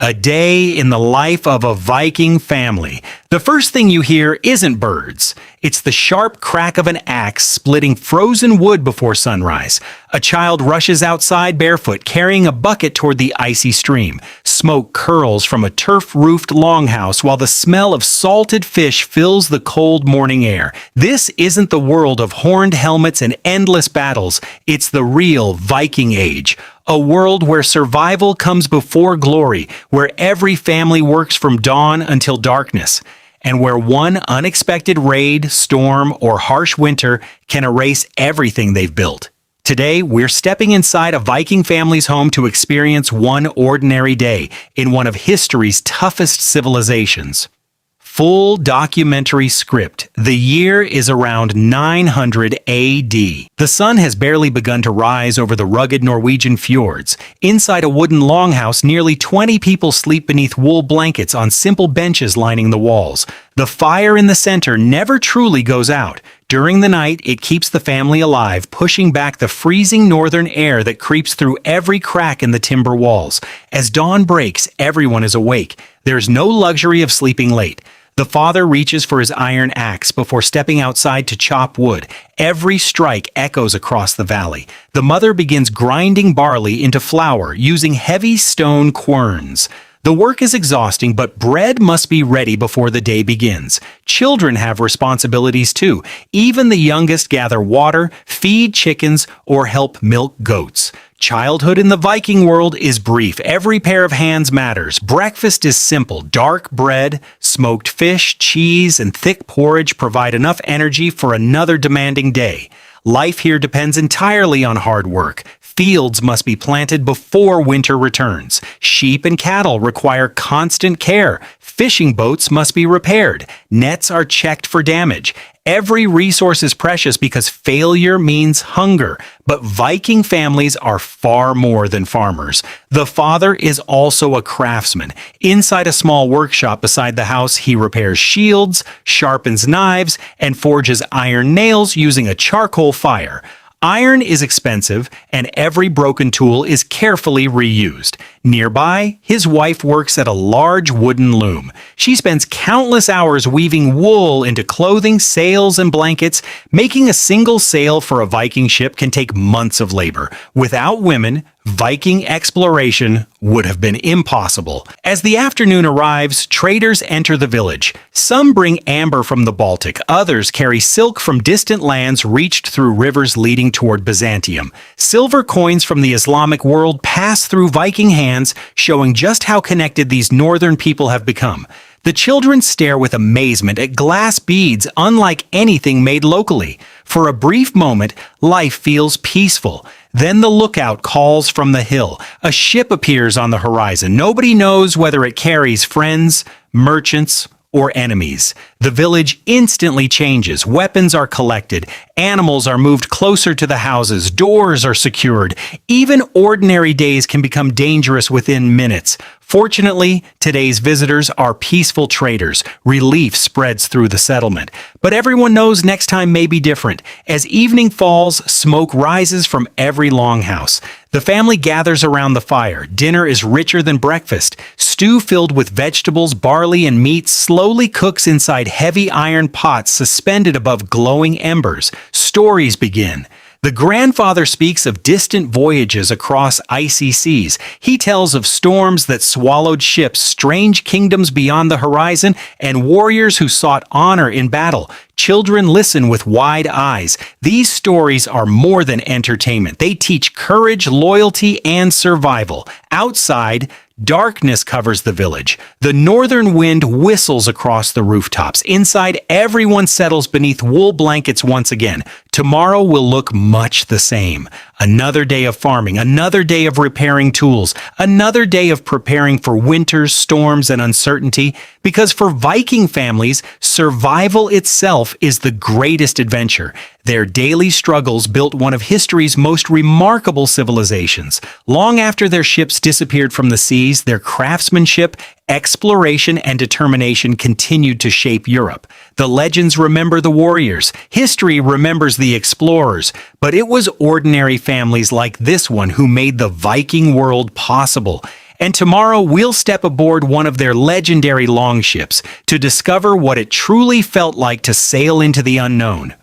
A day in the life of a Viking family. The first thing you hear isn't birds. It's the sharp crack of an axe splitting frozen wood before sunrise. A child rushes outside barefoot, carrying a bucket toward the icy stream. Smoke curls from a turf-roofed longhouse while the smell of salted fish fills the cold morning air. This isn't the world of horned helmets and endless battles. It's the real Viking Age. A world where survival comes before glory, where every family works from dawn until darkness, and where one unexpected raid, storm, or harsh winter can erase everything they've built. Today, we're stepping inside a Viking family's home to experience one ordinary day in one of history's toughest civilizations. Full documentary script. The year is around 900 AD. The sun has barely begun to rise over the rugged Norwegian fjords. Inside a wooden longhouse, nearly 20 people sleep beneath wool blankets on simple benches lining the walls. The fire in the center never truly goes out. During the night, it keeps the family alive, pushing back the freezing northern air that creeps through every crack in the timber walls. As dawn breaks, everyone is awake. There's no luxury of sleeping late. The father reaches for his iron axe before stepping outside to chop wood. Every strike echoes across the valley. The mother begins grinding barley into flour using heavy stone querns. The work is exhausting, but bread must be ready before the day begins. Children have responsibilities too. Even the youngest gather water, feed chickens, or help milk goats. Childhood in the Viking world is brief. Every pair of hands matters. Breakfast is simple. Dark bread, smoked fish, cheese, and thick porridge provide enough energy for another demanding day. Life here depends entirely on hard work. Fields must be planted before winter returns. Sheep and cattle require constant care. Fishing boats must be repaired. Nets are checked for damage. Every resource is precious because failure means hunger. But Viking families are far more than farmers. The father is also a craftsman. Inside a small workshop beside the house, he repairs shields, sharpens knives, and forges iron nails using a charcoal fire. Iron is expensive, and every broken tool is carefully reused. Nearby, his wife works at a large wooden loom. She spends countless hours weaving wool into clothing, sails, and blankets. Making a single sail for a Viking ship can take months of labor. Without women, Viking exploration would have been impossible. As the afternoon arrives, traders enter the village. Some bring amber from the Baltic, others carry silk from distant lands reached through rivers leading toward Byzantium. Silver coins from the Islamic world pass through Viking hands, showing just how connected these northern people have become. The children stare with amazement at glass beads unlike anything made locally. For a brief moment, life feels peaceful. Then the lookout calls from the hill. A ship appears on the horizon. Nobody knows whether it carries friends, merchants, or enemies. The village instantly changes. Weapons are collected. Animals are moved closer to the houses. Doors are secured. Even ordinary days can become dangerous within minutes. Fortunately, today's visitors are peaceful traders. Relief spreads through the settlement. But everyone knows next time may be different. As evening falls, smoke rises from every longhouse. The family gathers around the fire. Dinner is richer than breakfast. Stew filled with vegetables, barley, and meat slowly cooks inside heavy iron pots suspended above glowing embers. Stories begin. The grandfather speaks of distant voyages across icy seas. He tells of storms that swallowed ships, strange kingdoms beyond the horizon, and warriors who sought honor in battle. Children listen with wide eyes. These stories are more than entertainment. They teach courage, loyalty, and survival. Outside, darkness covers the village. The northern wind whistles across the rooftops. Inside, everyone settles beneath wool blankets once again. Tomorrow will look much the same. Another day of farming, another day of repairing tools, another day of preparing for winters, storms, and uncertainty. Because for Viking families, survival itself is the greatest adventure. Their daily struggles built one of history's most remarkable civilizations. Long after their ships disappeared from the seas, their craftsmanship, exploration, and determination continued to shape Europe. The legends remember the warriors. History remembers the explorers. But it was ordinary families like this one who made the Viking world possible. And tomorrow we'll step aboard one of their legendary longships to discover what it truly felt like to sail into the unknown.